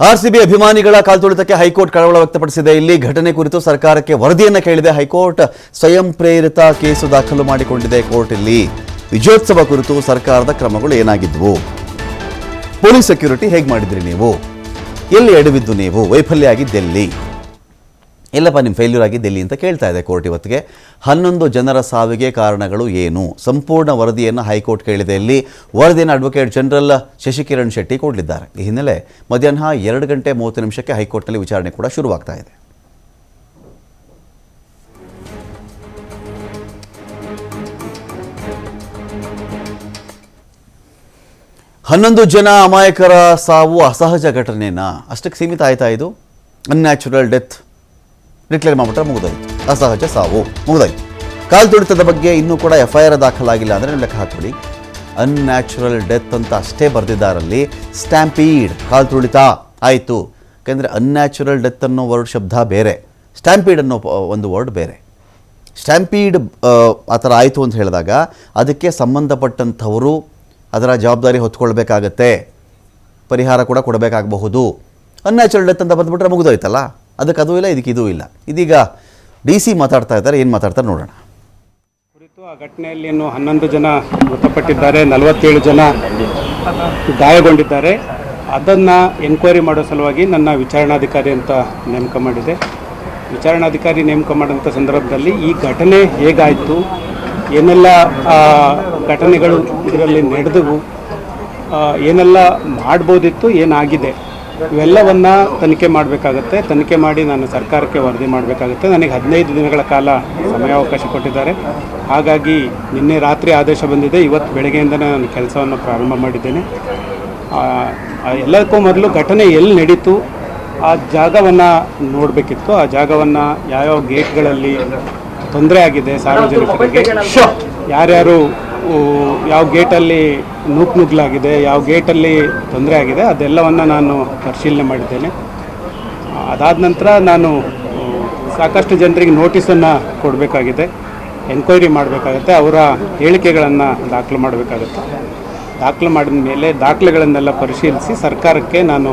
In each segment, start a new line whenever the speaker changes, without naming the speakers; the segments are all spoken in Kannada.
ಆರ್ಸಿಬಿ ಅಭಿಮಾನಿಗಳ ಕಾಲ್ತುಳಿತಕ್ಕೆ ಹೈಕೋರ್ಟ್ ಕಳವಳ ವ್ಯಕ್ತಪಡಿಸಿದೆ. ಇಲ್ಲಿ ಘಟನೆ ಕುರಿತು ಸರ್ಕಾರಕ್ಕೆ ವರದಿಯನ್ನು ಕೇಳಿದೆ ಹೈಕೋರ್ಟ್. ಸ್ವಯಂ ಪ್ರೇರಿತ ಕೇಸು ದಾಖಲು ಮಾಡಿಕೊಂಡಿದೆ ಕೋರ್ಟ್. ಇಲ್ಲಿ ವಿಜಯೋತ್ಸವ ಕುರಿತು ಸರ್ಕಾರದ ಕ್ರಮಗಳು ಏನಾಗಿದ್ವು, ಪೊಲೀಸ್ ಸೆಕ್ಯೂರಿಟಿ ಹೇಗೆ ಮಾಡಿದ್ರಿ ನೀವು, ಎಲ್ಲಿ ಎಡವಿದ್ದು ನೀವು, ವೈಫಲ್ಯ ಆಗಿದ್ದೆಲ್ಲಿ, ಎಲ್ಲಪ್ಪ ನಿಮ್ಮ ಫೇಲ್ಯೂರ್ ಆಗಿದ್ದೆಲ್ಲಿ ಅಂತ ಕೇಳ್ತಾ ಇದೆ ಕೋರ್ಟ್. ಇವತ್ತಿಗೆ 11 ಜನರ ಸಾವಿಗೆ ಕಾರಣಗಳು ಏನು, ಸಂಪೂರ್ಣ ವರದಿಯನ್ನು ಹೈಕೋರ್ಟ್ ಕೇಳಿದೆ. ಇಲ್ಲಿ ವರದಿಯನ್ನು ಅಡ್ವೊಕೇಟ್ ಜನರಲ್ ಶಶಿಕಿರಣ್ ಶೆಟ್ಟಿ ಕೊಡಲಿದ್ದಾರೆ. ಈ ಹಿನ್ನೆಲೆ ಮಧ್ಯಾಹ್ನ 2:30 ಹೈಕೋರ್ಟ್ನಲ್ಲಿ ವಿಚಾರಣೆ ಕೂಡ ಶುರುವಾಗ್ತಾ ಇದೆ. ಹನ್ನೊಂದು ಜನ ಅಮಾಯಕರ ಸಾವು ಅಸಹಜ ಘಟನೆನಾ, ಅಷ್ಟಕ್ಕೆ ಸೀಮಿತ ಆಯ್ತಾ? ಇದು ಅನ್ಯಾಚುರಲ್ ಡೆತ್ ಡಿಕ್ಲೇರ್ ಮಾಡಿಬಿಟ್ರೆ ಮುಗಿದೋಯ್ತು, ಅಸಹಜ ಸಾವು ಮುಗಿದೋಯ್ತು. ಕಾಲ್ತುಳಿತದ ಬಗ್ಗೆ ಇನ್ನೂ ಕೂಡ FIR ದಾಖಲಾಗಿಲ್ಲ ಅಂದರೆ ಲೆಕ್ಕ ಹಾಕ್ಬಿಡಿ. ಅನ್ಯಾಚುರಲ್ ಡೆತ್ ಅಂತ ಅಷ್ಟೇ ಬರೆದಿದ್ದಾರಲ್ಲಿ. ಸ್ಟ್ಯಾಂಪೀಡ್ ಕಾಲ್ತುಳಿತ ಆಯಿತು. ಯಾಕೆಂದರೆ ಅನ್ಯಾಚುರಲ್ ಡೆತ್ ಅನ್ನೋ ವರ್ಡ್ ಶಬ್ದ ಬೇರೆ, ಸ್ಟ್ಯಾಂಪೀಡ್ ಅನ್ನೋ ಒಂದು ವರ್ಡ್ ಬೇರೆ. ಸ್ಟ್ಯಾಂಪೀಡ್ ಆ ಥರ ಆಯಿತು ಅಂತ ಹೇಳಿದಾಗ ಅದಕ್ಕೆ ಸಂಬಂಧಪಟ್ಟಂಥವರು ಅದರ ಜವಾಬ್ದಾರಿ ಹೊತ್ಕೊಳ್ಬೇಕಾಗತ್ತೆ, ಪರಿಹಾರ ಕೂಡ ಕೊಡಬೇಕಾಗಬಹುದು. ಅನ್ಯಾಚುರಲ್ ಡೆತ್ ಅಂತ ಬಂದುಬಿಟ್ರೆ ಮುಗಿದೋಯ್ತಲ್ಲ, ಅದಕ್ಕೆ ಅದು ಇಲ್ಲ, ಇದಕ್ಕೆ ಇದೂ ಇಲ್ಲ. ಇದೀಗ DC ಮಾತಾಡ್ತಾ ಇದ್ದಾರೆ, ಏನು ಮಾತಾಡ್ತಾರೆ ನೋಡೋಣ.
ಕುರಿತು ಆ ಘಟನೆಯಲ್ಲಿ 11 ಜನ ಮೃತಪಟ್ಟಿದ್ದಾರೆ, 47 ಜನ ಗಾಯಗೊಂಡಿದ್ದಾರೆ. ಅದನ್ನು ಎನ್ಕ್ವೈರಿ ಮಾಡೋ ಸಲುವಾಗಿ ನನ್ನ ವಿಚಾರಣಾಧಿಕಾರಿ ಅಂತ ನೇಮಕ ಮಾಡಿದೆ. ವಿಚಾರಣಾಧಿಕಾರಿ ನೇಮಕ ಮಾಡೋಂಥ ಸಂದರ್ಭದಲ್ಲಿ ಈ ಘಟನೆ ಹೇಗಾಯಿತು, ಏನೆಲ್ಲ ಘಟನೆಗಳು ಇದರಲ್ಲಿ ನಡೆದವು, ಏನೆಲ್ಲ ಮಾಡ್ಬೋದಿತ್ತು, ಏನಾಗಿದೆ, ಇವೆಲ್ಲವನ್ನು ತನಿಖೆ ಮಾಡಬೇಕಾಗತ್ತೆ. ತನಿಖೆ ಮಾಡಿ ನಾನು ಸರ್ಕಾರಕ್ಕೆ ವರದಿ ಮಾಡಬೇಕಾಗುತ್ತೆ. ನನಗೆ 15 ದಿನಗಳ ಕಾಲ ಸಮಯಾವಕಾಶ ಕೊಟ್ಟಿದ್ದಾರೆ. ಹಾಗಾಗಿ ನಿನ್ನೆ ರಾತ್ರಿ ಆದೇಶ ಬಂದಿದೆ. ಇವತ್ತು ಬೆಳಗ್ಗೆಯಿಂದನೇ ನಾನು ಕೆಲಸವನ್ನು ಪ್ರಾರಂಭ ಮಾಡಿದ್ದೇನೆ. ಎಲ್ಲದಕ್ಕೂ ಮೊದಲು ಘಟನೆ ಎಲ್ಲಿ ನಡೀತು ಆ ಜಾಗವನ್ನು ನೋಡಬೇಕಿತ್ತು. ಆ ಜಾಗವನ್ನು ಯಾವ್ಯಾವ ಗೇಟ್ಗಳಲ್ಲಿ ತೊಂದರೆ ಆಗಿದೆ ಸಾರ್ವಜನಿಕರಿಗೆ, ಯಾರ್ಯಾರು ಯಾವ ಗೇಟಲ್ಲಿ ನುಗ್ಲಾಗಿದೆ, ಯಾವ ಗೇಟಲ್ಲಿ ತೊಂದರೆ ಆಗಿದೆ, ಅದೆಲ್ಲವನ್ನು ನಾನು ಪರಿಶೀಲನೆ ಮಾಡಿದ್ದೇನೆ. ಅದಾದ ನಂತರ ನಾನು ಸಾಕಷ್ಟು ಜನರಿಗೆ ನೋಟಿಸನ್ನು ಕೊಡಬೇಕಾಗಿದೆ, ಎನ್ಕ್ವೈರಿ ಮಾಡಬೇಕಾಗತ್ತೆ, ಅವರ ಹೇಳಿಕೆಗಳನ್ನು ದಾಖಲು ಮಾಡಬೇಕಾಗತ್ತೆ. ದಾಖಲು ಮಾಡಿದ ಮೇಲೆ ದಾಖಲೆಗಳನ್ನೆಲ್ಲ ಪರಿಶೀಲಿಸಿ ಸರ್ಕಾರಕ್ಕೆ ನಾನು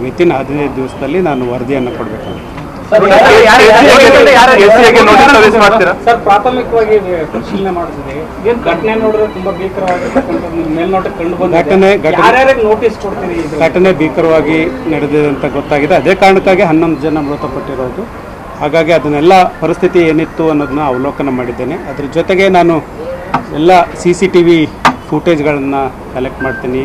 ವಿತಿನ್ 15 ದಿವಸದಲ್ಲಿ ನಾನು ವರದಿಯನ್ನು ಕೊಡಬೇಕಾಗುತ್ತೆ. ಸರ್, ಪ್ರಾಥಮಿಕವಾಗಿ ಪರಿಶೀಲನೆ ಮಾಡುತ್ತಿದೆ. ಘಟನೆ ನೋಡಿದ್ರೆ ತುಂಬಾ ಭೀಕರವಾಗಿ ಮೇಲ್ನೋಟಕ್ಕೆ ಕಂಡು ಬಂದ ನೋಟಿಸ್ ಕೊಡ್ತೀರಿ. ಘಟನೆ ಭೀಕರವಾಗಿ ನಡೆದಿದೆ ಅಂತ ಗೊತ್ತಾಗಿದೆ. ಅದೇ ಕಾರಣಕ್ಕಾಗಿ 11 ಜನ ಮೃತಪಟ್ಟಿರೋದು. ಹಾಗಾಗಿ ಅದನ್ನೆಲ್ಲ ಪರಿಸ್ಥಿತಿ ಏನಿತ್ತು ಅನ್ನೋದನ್ನ ಅವಲೋಕನ ಮಾಡಿದ್ದೇನೆ. ಅದ್ರ ಜೊತೆಗೆ ನಾನು ಎಲ್ಲ CCTV ಫುಟೇಜ್ಗಳನ್ನು ಕಲೆಕ್ಟ್ ಮಾಡ್ತೀನಿ,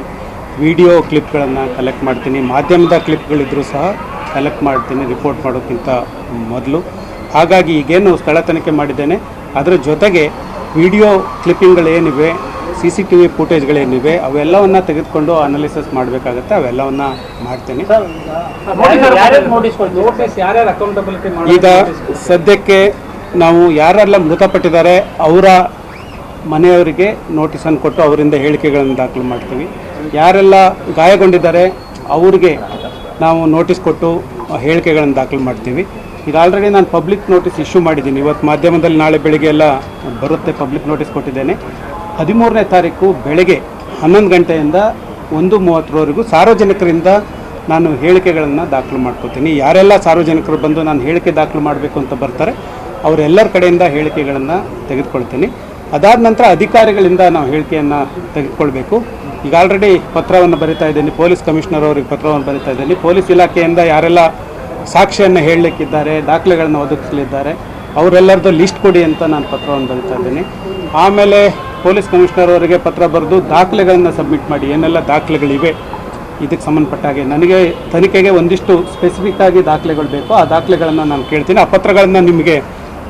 ವಿಡಿಯೋ ಕ್ಲಿಪ್ಗಳನ್ನು ಕಲೆಕ್ಟ್ ಮಾಡ್ತೀನಿ, ಮಾಧ್ಯಮದ ಕ್ಲಿಪ್ಗಳಿದ್ರೂ ಸಹ ಕಲೆಕ್ಟ್ ಮಾಡ್ತೀನಿ ರಿಪೋರ್ಟ್ ಮಾಡೋಕ್ಕಿಂತ ಮೊದಲು. ಹಾಗಾಗಿ ಈಗೇನು ಸ್ಥಳ ತನಿಖೆ ಮಾಡಿದ್ದೇನೆ, ಅದರ ಜೊತೆಗೆ ವಿಡಿಯೋ ಕ್ಲಿಪ್ಪಿಂಗ್ಗಳೇನಿವೆ, CCTV ಫುಟೇಜ್ಗಳೇನಿವೆ ಅವೆಲ್ಲವನ್ನು ತೆಗೆದುಕೊಂಡು ಅನಾಲಿಸಿಸ್ ಮಾಡಬೇಕಾಗತ್ತೆ. ಅವೆಲ್ಲವನ್ನು ಮಾಡ್ತೀನಿ. ಈಗ ಸದ್ಯಕ್ಕೆ ನಾವು ಯಾರೆಲ್ಲ ಮೃತಪಟ್ಟಿದ್ದಾರೆ ಅವರ ಮನೆಯವರಿಗೆ ನೋಟಿಸನ್ನು ಕೊಟ್ಟು ಅವರಿಂದ ಹೇಳಿಕೆಗಳನ್ನು ದಾಖಲು ಮಾಡ್ತೀವಿ. ಯಾರೆಲ್ಲ ಗಾಯಗೊಂಡಿದ್ದಾರೆ ಅವರಿಗೆ ನಾವು ನೋಟಿಸ್ ಕೊಟ್ಟು ಹೇಳಿಕೆಗಳನ್ನು ದಾಖಲು ಮಾಡ್ತೀವಿ. ಈಗ ಆಲ್ರೆಡಿ ನಾನು ಪಬ್ಲಿಕ್ ನೋಟಿಸ್ ಇಶ್ಯೂ ಮಾಡಿದ್ದೀನಿ. ಇವತ್ತು ಮಾಧ್ಯಮದಲ್ಲಿ ನಾಳೆ ಬೆಳಗ್ಗೆ ಎಲ್ಲ ಬರುತ್ತೆ, ಪಬ್ಲಿಕ್ ನೋಟಿಸ್ ಕೊಟ್ಟಿದ್ದೇನೆ. 13ನೇ ತಾರೀಕು ಬೆಳಗ್ಗೆ 11 ಗಂಟೆಯಿಂದ 1:30ವರೆಗೂ ಸಾರ್ವಜನಿಕರಿಂದ ನಾನು ಹೇಳಿಕೆಗಳನ್ನು ದಾಖಲು ಮಾಡ್ಕೋತೀನಿ. ಯಾರೆಲ್ಲ ಸಾರ್ವಜನಿಕರು ಬಂದು ನಾನು ಹೇಳಿಕೆ ದಾಖಲು ಮಾಡಬೇಕು ಅಂತ ಬರ್ತಾರೆ ಅವರೆಲ್ಲರ ಕಡೆಯಿಂದ ಹೇಳಿಕೆಗಳನ್ನು ತೆಗೆದುಕೊಳ್ತೀನಿ. ಅದಾದ ನಂತರ ಅಧಿಕಾರಿಗಳಿಂದ ನಾವು ಹೇಳಿಕೆಯನ್ನು ತೆಗೆದುಕೊಳ್ಬೇಕು. ಈಗ ಆಲ್ರೆಡಿ ಪತ್ರವನ್ನು ಬರಿತಾ ಇದ್ದೀನಿ, ಪೊಲೀಸ್ ಕಮಿಷನರ್ ಅವರಿಗೆ ಪತ್ರವನ್ನು ಬರಿತಾ ಇದ್ದೀನಿ. ಪೊಲೀಸ್ ಇಲಾಖೆಯಿಂದ ಯಾರೆಲ್ಲ ಸಾಕ್ಷಿಯನ್ನು ಹೇಳಲಿಕ್ಕಿದ್ದಾರೆ, ದಾಖಲೆಗಳನ್ನು ಒದಗಿಸಲಿದ್ದಾರೆ ಅವರೆಲ್ಲರದ್ದು ಲಿಸ್ಟ್ ಕೊಡಿ ಅಂತ ನಾನು ಪತ್ರವನ್ನು ಬರಿತಾ ಇದ್ದೀನಿ. ಆಮೇಲೆ ಪೊಲೀಸ್ ಕಮಿಷನರ್ ಅವರಿಗೆ ಪತ್ರ ಬರೆದು ದಾಖಲೆಗಳನ್ನು ಸಬ್ಮಿಟ್ ಮಾಡಿ, ಏನೆಲ್ಲ ದಾಖಲೆಗಳಿವೆ ಇದಕ್ಕೆ ಸಂಬಂಧಪಟ್ಟಾಗೆ ನನಗೆ ತನಿಖೆಗೆ ಒಂದಿಷ್ಟು ಸ್ಪೆಸಿಫಿಕ್ ಆಗಿ ದಾಖಲೆಗಳು ಬೇಕು. ಆ ದಾಖಲೆಗಳನ್ನು ನಾನು ಕೇಳ್ತೀನಿ. ಆ ಪತ್ರಗಳನ್ನು ನಿಮಗೆ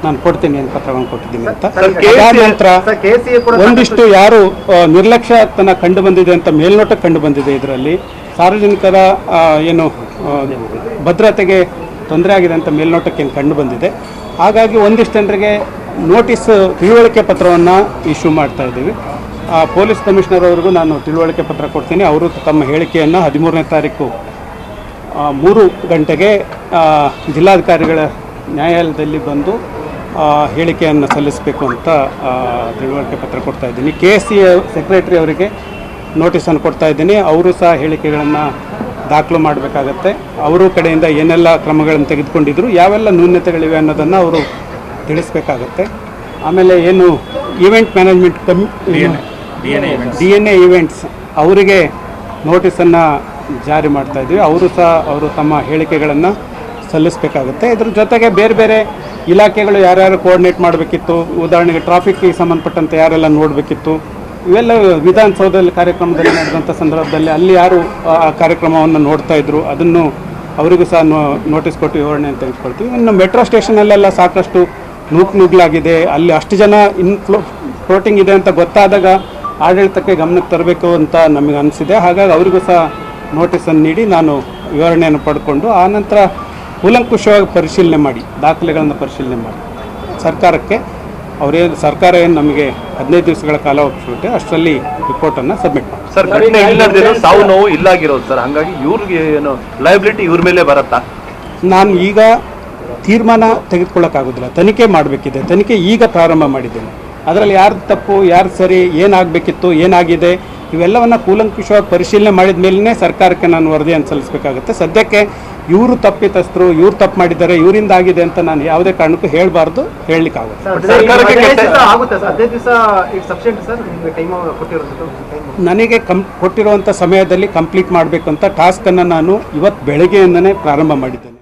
ನಾನು ಕೊಡ್ತೀನಿ, ಏನು ಪತ್ರಗಳನ್ನು ಕೊಟ್ಟಿದ್ದೀನಿ ಅಂತ. ಅದಾದ ನಂತರ ಒಂದಿಷ್ಟು ಯಾರು ನಿರ್ಲಕ್ಷ್ಯತನ ಕಂಡು ಬಂದಿದೆ ಅಂತ ಮೇಲ್ನೋಟಕ್ಕೆ ಕಂಡು ಬಂದಿದೆ, ಇದರಲ್ಲಿ ಸಾರ್ವಜನಿಕರ ಏನು ಭದ್ರತೆಗೆ ತೊಂದರೆ ಆಗಿದೆ ಅಂತ ಮೇಲ್ನೋಟಕ್ಕೆ ಏನು ಕಂಡು ಬಂದಿದೆ. ಹಾಗಾಗಿ ಒಂದಿಷ್ಟು ಜನರಿಗೆ ನೋಟಿಸ್ ತಿಳುವಳಿಕೆ ಪತ್ರವನ್ನು ಇಶ್ಯೂ ಮಾಡ್ತಾ ಇದ್ದೀವಿ. ಪೊಲೀಸ್ ಕಮಿಷನರ್ ಅವ್ರಿಗೂ ನಾನು ತಿಳುವಳಿಕೆ ಪತ್ರ ಕೊಡ್ತೀನಿ. ಅವರು ತಮ್ಮ ಹೇಳಿಕೆಯನ್ನು 13ನೇ ತಾರೀಕು 3 ಗಂಟೆಗೆ ಜಿಲ್ಲಾಧಿಕಾರಿಗಳ ನ್ಯಾಯಾಲಯದಲ್ಲಿ ಬಂದು ಹೇಳಿಕೆಯನ್ನು ಸಲ್ಲಿಸಬೇಕು ಅಂತ ತಿಳುವಳಿಕೆ ಪತ್ರ ಕೊಡ್ತಾ ಇದ್ದೀನಿ. KSC ಸೆಕ್ರೆಟರಿ ಅವರಿಗೆ ನೋಟಿಸನ್ನು ಕೊಡ್ತಾ ಇದ್ದೀನಿ. ಅವರು ಸಹ ಹೇಳಿಕೆಗಳನ್ನು ದಾಖಲು ಮಾಡಬೇಕಾಗತ್ತೆ. ಅವರು ಕಡೆಯಿಂದ ಏನೆಲ್ಲ ಕ್ರಮಗಳನ್ನು ತೆಗೆದುಕೊಂಡಿದ್ರು, ಯಾವೆಲ್ಲ ನ್ಯೂನತೆಗಳಿವೆ ಅನ್ನೋದನ್ನು ಅವರು ತಿಳಿಸ್ಬೇಕಾಗತ್ತೆ. ಆಮೇಲೆ ಏನು ಈವೆಂಟ್ ಮ್ಯಾನೇಜ್ಮೆಂಟ್ DNA ಈವೆಂಟ್ಸ್ ಅವರಿಗೆ ನೋಟಿಸನ್ನು ಜಾರಿ ಮಾಡ್ತಾ ಇದ್ವಿ. ಅವರು ತಮ್ಮ ಹೇಳಿಕೆಗಳನ್ನು ಸಲ್ಲಿಸಬೇಕಾಗುತ್ತೆ. ಇದ್ರ ಜೊತೆಗೆ ಬೇರೆ ಬೇರೆ ಇಲಾಖೆಗಳು ಯಾರ್ಯಾರು ಕೋಆರ್ಡಿನೇಟ್ ಮಾಡಬೇಕಿತ್ತು, ಉದಾಹರಣೆಗೆ ಟ್ರಾಫಿಕ್ಗೆ ಸಂಬಂಧಪಟ್ಟಂತೆ ಯಾರೆಲ್ಲ ನೋಡಬೇಕಿತ್ತು, ಇವೆಲ್ಲ ವಿಧಾನಸೌಧದಲ್ಲಿ ಕಾರ್ಯಕ್ರಮದಲ್ಲಿ ನಡೆದಂಥ ಸಂದರ್ಭದಲ್ಲಿ ಅಲ್ಲಿ ಯಾರು ಆ ಕಾರ್ಯಕ್ರಮವನ್ನು ನೋಡ್ತಾ ಇದ್ರು ಅದನ್ನು ಅವರಿಗೂ ಸಹ ನೋಟಿಸ್ ಕೊಟ್ಟು ವಿವರಣೆಯನ್ನು ತೆಗೆದುಕೊಳ್ತೀವಿ. ಇನ್ನು ಮೆಟ್ರೋ ಸ್ಟೇಷನಲ್ಲೆಲ್ಲ ಸಾಕಷ್ಟು ನುಗ್ಲಾಗಿದೆ, ಅಲ್ಲಿ ಅಷ್ಟು ಜನ ಫ್ಲೋಟಿಂಗ್ ಇದೆ ಅಂತ ಗೊತ್ತಾದಾಗ ಆಡಳಿತಕ್ಕೆ ಗಮನಕ್ಕೆ ತರಬೇಕು ಅಂತ ನಮಗೆ ಅನಿಸಿದೆ. ಹಾಗಾಗಿ ಅವರಿಗೂ ಸಹ ನೋಟಿಸನ್ನು ನೀಡಿ ನಾನು ವಿವರಣೆಯನ್ನು ಪಡ್ಕೊಂಡು ಆನಂತರ ಕೂಲಂಕುಷವಾಗಿ ಪರಿಶೀಲನೆ ಮಾಡಿ ದಾಖಲೆಗಳನ್ನು ಪರಿಶೀಲನೆ ಮಾಡಿ ಸರ್ಕಾರಕ್ಕೆ ಸರ್ಕಾರ ಏನು ನಮಗೆ 15 ದಿವಸಗಳ ಕಾಲಾವಕಾಶ ಕೊಟ್ಟೆ ಅಷ್ಟರಲ್ಲಿ ರಿಪೋರ್ಟನ್ನು ಸಬ್ಮಿಟ್ ಮಾಡಿ.
ಸರ್, ಘಟನೆ ಇಲ್ಲದಿರೋ ಸಾವು ನೋವು ಇಲ್ಲಾಗಿರೋದು ಸರ್, ಹಾಗಾಗಿ ಇವ್ರಿಗೆ ಏನು ಲಯಬಿಲಿಟಿ ಇವ್ರ ಮೇಲೆ ಬರುತ್ತಾ?
ನಾನು ಈಗ ತೀರ್ಮಾನ ತೆಗೆದುಕೊಳ್ಳೋಕ್ಕಾಗೋದಿಲ್ಲ, ತನಿಖೆ ಮಾಡಬೇಕಿದೆ. ತನಿಖೆ ಈಗ ಪ್ರಾರಂಭ ಮಾಡಿದ್ದೇನೆ. ಅದರಲ್ಲಿ ಯಾರ್ದು ತಪ್ಪು, ಯಾರು ಸರಿ, ಏನಾಗಬೇಕಿತ್ತು, ಏನಾಗಿದೆ, ಇವೆಲ್ಲವನ್ನು ಕೂಲಂಕುಷವಾಗಿ ಪರಿಶೀಲನೆ ಮಾಡಿದ ಮೇಲೇ ಸರ್ಕಾರಕ್ಕೆ ನಾನು ವರದಿಯನ್ನು ಸಲ್ಲಿಸಬೇಕಾಗುತ್ತೆ. ಸದ್ಯಕ್ಕೆ ಇವರು ತಪ್ಪಿತಸ್ಥರು, ಇವ್ರು ತಪ್ಪು ಮಾಡಿದ್ದಾರೆ, ಇವರಿಂದ ಆಗಿದೆ ಅಂತ ನಾನು ಯಾವುದೇ ಕಾರಣಕ್ಕೂ ಹೇಳಬಾರ್ದು, ಹೇಳಲಿಕ್ಕಾಗುತ್ತೆ. ನನಗೆ ಕೊಟ್ಟಿರುವಂಥ ಸಮಯದಲ್ಲಿ ಕಂಪ್ಲೀಟ್ ಮಾಡಬೇಕು ಅಂತ ಟಾಸ್ಕನ್ನು ನಾನು ಇವತ್ತು ಬೆಳಗ್ಗೆಯಿಂದನೇ ಪ್ರಾರಂಭ ಮಾಡಿದ್ದೇನೆ.